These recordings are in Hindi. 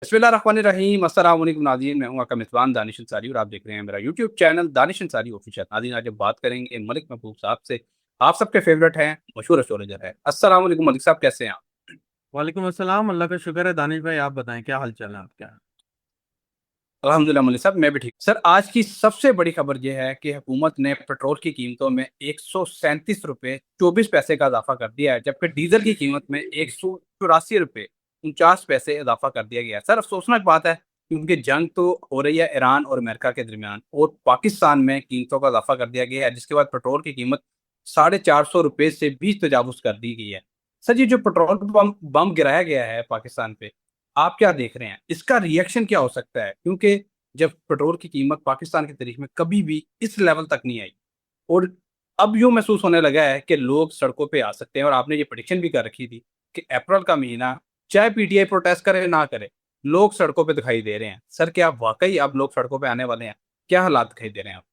बिस्मिल्लाहिर्रहमानिर्रहीम अस्सलाम वालेकुम नाज़रीन, मैं हूँ आपका मेज़बान दानिश अंसारी और आप देख रहे हैं मेरा YouTube channel Danish Ansari official. नाज़रीन, आज हम बात करेंगे मलिक महबूब साहब से। आप सबके फेवरेट हैं, मशहूर एस्ट्रोलॉजर है। अस्सलाम वालेकुम मलिक साहब, कैसे हैं आप? वालेकुम अस्सलाम। अल्लाह का शुक्र है। दानिश भाई, आप बताएं क्या हाल चाल है आपका? अल्हम्दुलिल्लाह मलिक साहब, मैं भी ठीक। सर, आज की सबसे बड़ी खबर ये है कि हुकूमत ने पेट्रोल की कीमतों में ₹137.24 का इज़ाफ़ा कर दिया है, जबकि डीज़ल की कीमत में ₹184.49 इज़ाफ़ा कर दिया गया है। सर, अफ़सोसनाक बात है क्योंकि जंग तो हो रही है ईरान और अमेरिका के दरमियान और पाकिस्तान में कीमतों का इज़ाफ़ा कर दिया गया है, जिसके बाद पेट्रोल की कीमत ₹450 से भी तजावुज़ कर दी गई है। सर, ये जो पेट्रोल बम बम गिराया गया है पाकिस्तान पे, आप क्या देख रहे हैं? इसका रिएक्शन क्या हो सकता है? क्योंकि जब पेट्रोल की कीमत पाकिस्तान की तारीख में कभी भी इस लेवल तक नहीं आई और अब यूँ महसूस होने लगा है कि लोग सड़कों पे आ सकते हैं और आपने ये प्रेडिक्शन भी कर रखी थी कि अप्रैल का महीना चाहे पीटीआई प्रोटेस्ट करे ना करे, लोग सड़कों पे दिखाई दे रहे हैं। सर, क्या वाक़ई अब लोग सड़कों पे आने वाले हैं? क्या हालात दिखाई दे रहे हैं अब?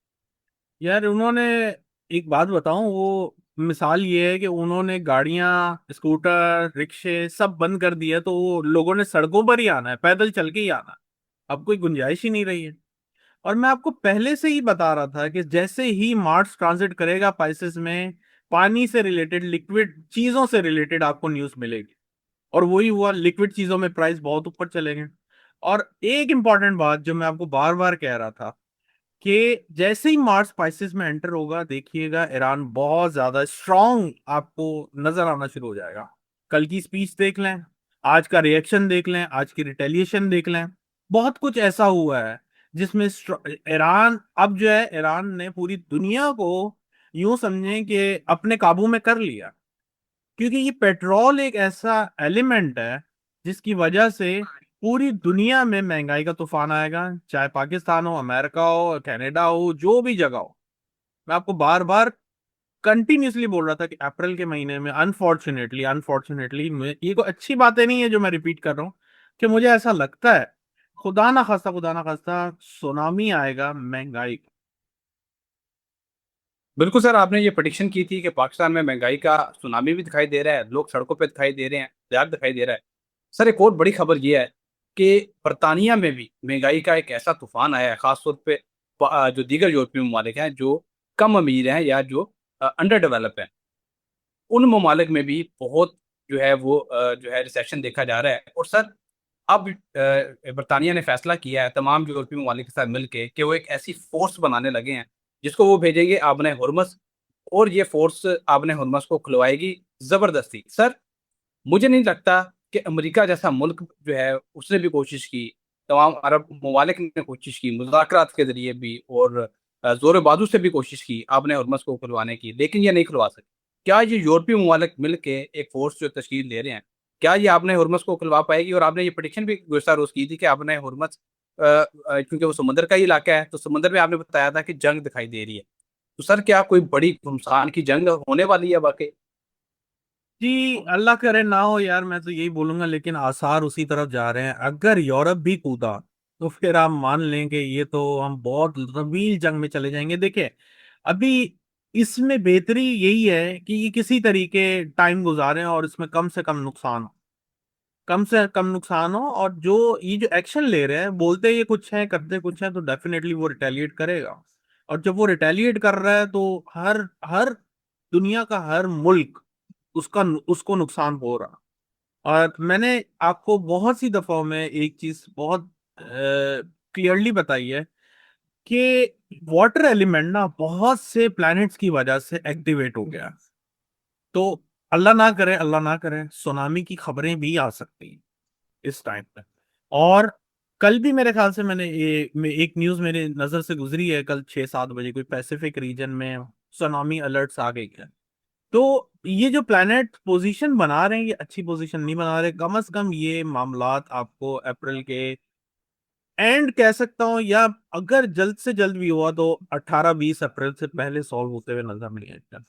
यार, उन्होंने एक बात बताऊं, वो मिसाल ये है कि उन्होंने गाड़ियां, स्कूटर, रिक्शे सब बंद कर दिया, तो वो लोगों ने सड़कों पर ही आना है, पैदल चल के ही आना है। अब कोई गुंजाइश ही नहीं रही है। और मैं आपको पहले से ही बता रहा था कि जैसे ही मार्स ट्रांजिट करेगा पाइसेस में, पानी से रिलेटेड, लिक्विड चीजों से रिलेटेड आपको न्यूज मिलेगी। और वही हुआ, लिक्विड चीजों में प्राइस बहुत ऊपर चले गए। और एक इंपॉर्टेंट बात जो मैं आपको बार बार कह रहा था कि जैसे ही मार्स स्पाइसेस में एंटर होगा, देखिएगा ईरान बहुत ज्यादा स्ट्रांग आपको नजर आना शुरू हो जाएगा। कल की स्पीच देख लें, आज का रिएक्शन देख लें, आज की रिटेलिएशन देख लें। बहुत कुछ ऐसा हुआ है जिसमें ईरान अब जो है, ईरान ने पूरी दुनिया को यूं समझें कि अपने काबू में कर लिया। क्योंकि ये पेट्रोल एक ऐसा एलिमेंट है जिसकी वजह से पूरी दुनिया में महंगाई का तूफान आएगा, चाहे पाकिस्तान हो, अमेरिका हो, कनाडा हो, जो भी जगह हो। मैं आपको बार बार कंटिन्यूसली बोल रहा था कि अप्रैल के महीने में अनफॉर्चुनेटली अनफॉर्चुनेटली ये कोई अच्छी बातें नहीं है जो मैं रिपीट कर रहा हूँ, कि मुझे ऐसा लगता है खुदा ना खास्ता सुनामी आएगा महंगाई का। बिल्कुल सर, आपने ये प्रेडिक्शन की थी कि पाकिस्तान में महँगाई का सुनामी भी दिखाई दे रहा है, लोग सड़कों पे दिखाई दे रहे हैं, ज़्यादा दिखाई दे रहा है। सर, एक और बड़ी खबर ये है कि बर्तानिया में भी महँगाई का एक ऐसा तूफ़ान आया है, ख़ास तौर पे जो दीगर यूरोपीय ममालिक हैं, जो कम अमीर हैं या जो अंडर डेवलप हैं, उन ममालिक में भी बहुत जो है वो जो है रिसेशन देखा जा रहा है। और सर, अब बर्तानिया ने फ़ैसला किया है तमाम यूरोपीय ममालिक के साथ मिल के कि वो एक ऐसी फ़ोर्स बनाने लगे हैं, जिसको वो भेजेंगे आबने हर्मुज़ और ये फ़ोर्स आबने हर्मुज़ को खुलवाएगी ज़बरदस्ती। सर, मुझे नहीं लगता कि अमेरिका जैसा मुल्क जो है उसने भी कोशिश की, तमाम अरब ममालिक ने कोशिश की, मुज़ाकरात के ज़रिए भी और ज़ोर-ए-बाज़ू से भी कोशिश की आपने हर्मुज़ को खुलवाने की, लेकिन ये नहीं खुलवा सके। क्या ये यूरोपीय ममालिक मिल के एक फ़ोर्स जो तश्कील दे रहे हैं, क्या ये आपने हर्मुज़ को खुलवा पाएगी? और आपने ये प्रेडिक्शन भी गुज़श्ता रोज़ की थी कि आपने हर्मुज़ क्योंकि वो समुद्र का ही इलाका है, तो समुद्र में आपने बताया था कि जंग दिखाई दे रही है। तो सर, क्या कोई बड़ी घमासान की जंग होने वाली है वाक़ई? जी, अल्लाह करे ना हो यार, मैं तो यही बोलूंगा, लेकिन आसार उसी तरफ जा रहे हैं। अगर यूरोप भी कूदा तो फिर आप मान लें कि ये तो हम बहुत तवील जंग में चले जाएंगे। देखिए, अभी इसमें बेहतरी यही है कि ये किसी तरीके टाइम गुजारें और इसमें कम से कम नुकसान हो, कम से कम नुकसान हो। और जो ये जो एक्शन ले रहे हैं, बोलते ये कुछ है करते कुछ है, तो डेफिनेटली वो रिटेलिएट करेगा। और जब वो रिटेलिएट कर रहा है तो हर हर दुनिया का हर मुल्क उसका उसको नुकसान हो रहा। और मैंने आपको बहुत सी दफाओं में एक चीज बहुत क्लियरली बताई है कि वाटर एलिमेंट ना बहुत से प्लैनेट्स की वजह से एक्टिवेट हो गया। तो अल्लाह ना करे सुनामी की खबरें भी आ सकती हैं इस टाइम पे। और कल भी मेरे ख्याल से एक न्यूज मेरे नजर से गुजरी है, कल 6-7 बजे कोई पैसिफिक रीजन में सुनामी अलर्ट्स आ गई है। तो ये जो प्लैनेट पोजीशन बना रहे हैं, ये अच्छी पोजीशन नहीं बना रहे। कम से कम ये मामलात आपको अप्रैल के एंड कह सकता हूँ, या अगर जल्द से जल्द भी हुआ तो 18-20 अप्रैल से पहले सॉल्व होते हुए नजर नहीं आएगा।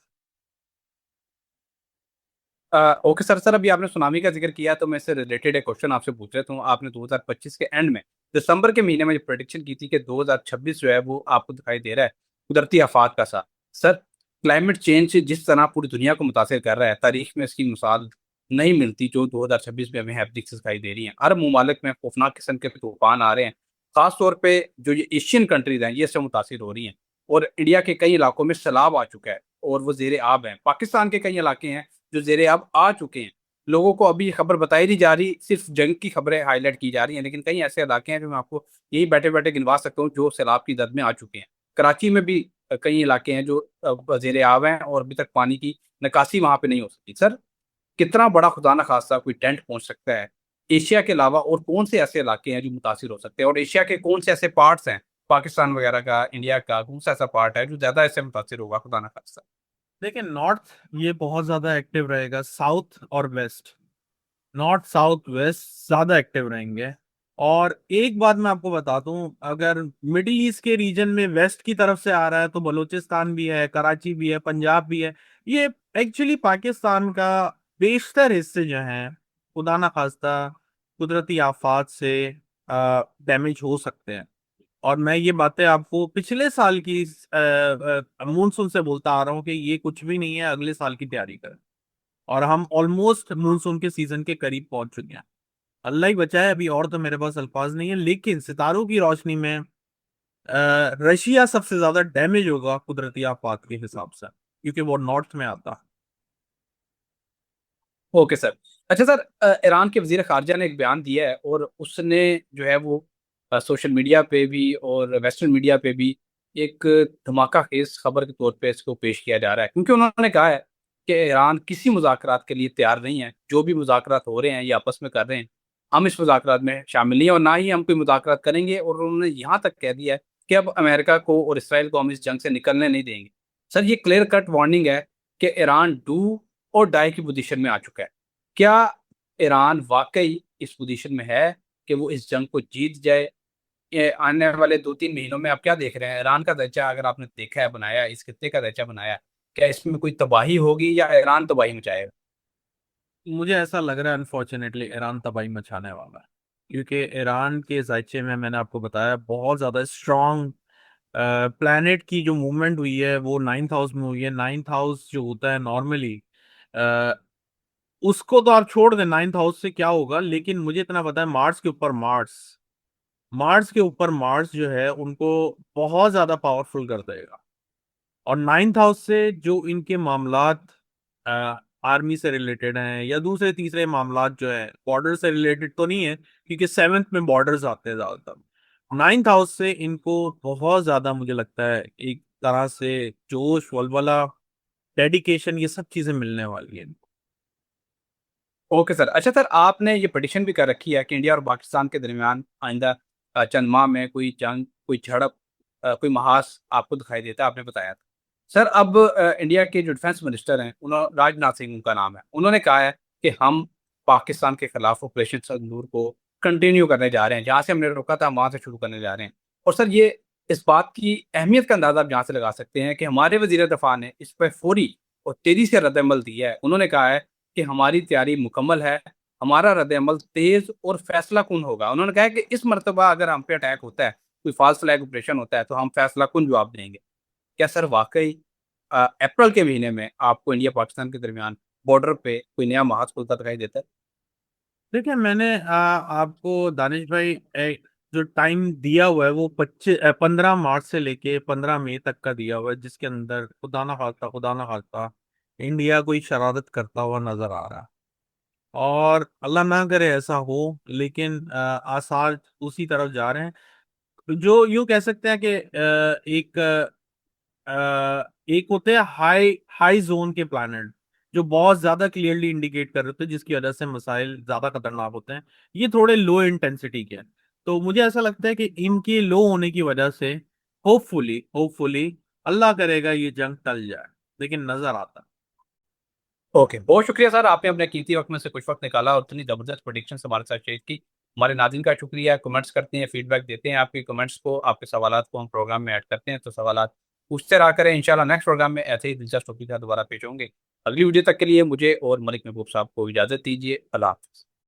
Okay sir. सर, अभी आपने सुनामी का ज़िक्र किया तो मैं इससे रिलेटेड एक क्वेश्चन आपसे पूछ लेता हूँ। आपने 2025 के एंड में दिसंबर के महीने में जो प्रेडिक्शन की थी कि 2026 जो है वो आपको दिखाई दे रहा है कुदरती आफ़ात का साथ। सर, क्लाइमेट चेंज जिस तरह पूरी दुनिया को मुतासिर कर रहा है, तारीख में इसकी मिसाल नहीं मिलती जो 2026 में हमें हैप्टिक्स दिखाई दे रही हैं। अरब ममालिक में खौफनाक किस्म के तूफान आ रहे हैं। खास तौर पे जो ये एशियन कंट्रीज हैं ये इससे मुतासिर हो रही हैं, और इंडिया के कई इलाकों में सैलाब आ चुका है और वो जेर आब हैं। पाकिस्तान के कई इलाके हैं जो जेर आब आ चुके हैं। लोगों को अभी ये खबर बताई नहीं जा रही, सिर्फ जंग की खबरें हाईलाइट की जा रही हैं, लेकिन कई ऐसे इलाके हैं जो मैं आपको यही बैठे बैठे गिनवा सकता हूँ जो सैलाब की जद में आ चुके हैं। कराची में भी कई इलाके हैं जो जेर आब हैं और अभी तक पानी की निकासी वहां पे नहीं हो सकी। सर, कितना बड़ा खुदा न खास्ता कोई टेंट पहुंच सकता है? एशिया के अलावा और कौन से ऐसे इलाके हैं जो मुतासिर हो सकते हैं, और एशिया के कौन से ऐसे पार्ट्स हैं, पाकिस्तान वगैरह का, इंडिया का कौन सा ऐसा पार्ट है जो ज्यादा इससे मुतासिर होगा खुदा न खास्ता? देखिए, नॉर्थ ये बहुत ज्यादा एक्टिव रहेगा, साउथ और वेस्ट, नॉर्थ साउथ वेस्ट ज्यादा एक्टिव रहेंगे। और एक बात मैं आपको बता दूं, अगर मिडिल ईस्ट के रीजन में वेस्ट की तरफ से आ रहा है तो बलूचिस्तान भी है, कराची भी है, पंजाब भी है। ये एक्चुअली पाकिस्तान का बेशतर हिस्से जो हैं, खुदा ना खास्ता कुदरती आफात से डैमेज हो सकते हैं। और मैं ये बातें आपको पिछले साल की मानसून से बोलता आ रहा हूँ कि ये कुछ भी नहीं है, अगले साल की तैयारी करें। और हम ऑलमोस्ट मानसून के सीजन के करीब पहुंच चुके हैं। अल्लाह ही बचाए, अभी और तो मेरे पास अल्फाज नहीं है, लेकिन सितारों की रोशनी में रशिया सबसे ज्यादा डैमेज होगा कुदरती आफात के हिसाब से, क्योंकि वो नॉर्थ में आता है। Okay sir. अच्छा सर, ईरान के वजीर खारजा ने एक बयान दिया है और उसने जो है वो सोशल मीडिया पे भी और वेस्टर्न मीडिया पे भी एक धमाका खेज खबर के तौर पे इसको पेश किया जा रहा है, क्योंकि उन्होंने कहा है कि ईरान किसी मुज़ाकरात के लिए तैयार नहीं है। जो भी मुज़ाकरात हो रहे हैं ये आपस में कर रहे हैं, हम इस मुज़ाकरात में शामिल नहीं है और ना ही हम कोई मुज़ाकरात करेंगे। और उन्होंने यहाँ तक कह दिया है कि अब अमेरिका को और इसराइल को हम इस जंग से निकलने नहीं देंगे। सर, ये क्लियर कट वार्निंग है कि ईरान डू और डाई की पोजीशन में आ चुका है। क्या ईरान वाकई इस पोजीशन में है कि वो इस जंग को जीत जाए? ये आने वाले 2-3 महीनों में आप क्या देख रहे हैं? ईरान का ढांचा अगर आपने देखा है, बनाया है, इस खित्ते का ढांचा बनाया है, क्या इसमें कोई तबाही होगी या ईरान तबाही मचाएगा? मुझे ऐसा लग रहा है अनफॉर्चुनेटली ईरान तबाही मचाने वाला है, क्योंकि ईरान के जायचे में मैंने आपको बताया बहुत ज्यादा स्ट्रॉन्ग प्लैनेट की जो मूवमेंट हुई है वो नाइन्थ हाउस में हुई है। नाइन्थ हाउस जो होता है नॉर्मली, उसको तो आप छोड़ दें नाइन्थ हाउस से क्या होगा, लेकिन मुझे इतना पता है मार्स के ऊपर मार्स जो है उनको बहुत ज्यादा पावरफुल कर देगा। और नाइन्थ हाउस से जो इनके मामलात आर्मी से रिलेटेड हैं या दूसरे तीसरे मामलात जो है बॉर्डर से रिलेटेड तो नहीं है, क्योंकि सेवेंथ में बॉर्डर्स आते हैं ज्यादातर। नाइन्थ हाउस से इनको बहुत ज्यादा मुझे लगता है एक तरह से जोश, वल्वला, डेडिकेशन, ये सब चीजें मिलने वाली है। Okay sir. अच्छा सर, आपने ये पिटिशन भी कर रखी है कि इंडिया और पाकिस्तान के दरमियान आइंदा चंद माह में कोई जंग, कोई झड़प, कोई महास आपको दिखाई देता है, आपने बताया था। सर, अब इंडिया के जो डिफेंस मिनिस्टर हैं, उन्होंने, राजनाथ सिंह उनका नाम है, उन्होंने कहा है कि हम पाकिस्तान के खिलाफ ऑपरेशन सिंदूर को कंटिन्यू करने जा रहे हैं, जहाँ से हमने रोका था वहाँ से शुरू करने जा रहे हैं। और सर, ये इस बात की अहमियत का अंदाजा आप जहाँ से लगा सकते हैं कि हमारे वजीर दफा ने इस पर फौरी और तेजी से रद्दमल दिया है। उन्होंने कहा है कि हमारी तैयारी मुकम्मल है, हमारा रद्द-ए-अमल तेज़ और फैसला-कुन होगा। उन्होंने कहा है कि इस मर्तबा अगर हम पे अटैक होता है, कोई फ़ाल्स फ्लैग ऑपरेशन होता है, तो हम फैसला-कुन जवाब देंगे। क्या सर वाक़ई अप्रैल के महीने में आपको इंडिया-पाकिस्तान के दरमियान बॉर्डर पे कोई नया महाज खुलता दिखाई देता है? देखिए, मैंने आपको दानिश भाई जो टाइम दिया हुआ है वो 15 मार्च से लेके 15 मई तक का दिया हुआ है, जिसके अंदर खुदा ना खास्ता इंडिया कोई शरारत करता हुआ नजर आ रहा है। और अल्लाह ना करे ऐसा हो, लेकिन आसार उसी तरफ जा रहे हैं। जो यूं कह सकते हैं कि एक होते हैं हाई हाई जोन के प्लैनेट, जो बहुत ज्यादा क्लियरली इंडिकेट कर रहे होते हैं, जिसकी वजह से मसाइल ज्यादा खतरनाक होते हैं। ये थोड़े लो इंटेंसिटी के हैं। तो मुझे ऐसा लगता है कि इनके लो होने की वजह से होपफुली होपफुली अल्लाह करेगा ये जंग टल जाए, लेकिन नजर आता है। ओके, बहुत शुक्रिया सर, आपने अपने कीमती वक़्त में से कुछ वक़्त निकाला और इतनी ज़बरदस्त प्रेडिक्शंस हमारे साथ शेयर की। हमारे नाज़रीन का शुक्रिया, कमेंट्स करते हैं, फीडबैक देते हैं। आपके कमेंट्स को, आपके सवालात को हम प्रोग्राम में ऐड करते हैं, तो सवालात पूछते रहा करें। इंशाल्लाह नेक्स्ट प्रोग्राम में ऐसे ही दिलचस्प टॉपिक के साथ दोबारा पेश होंगे। अगली वीडियो तक के लिए मुझे और मलिक महबूब साहब को इजाज़त दीजिए। अल्लाह हाफ़िज़।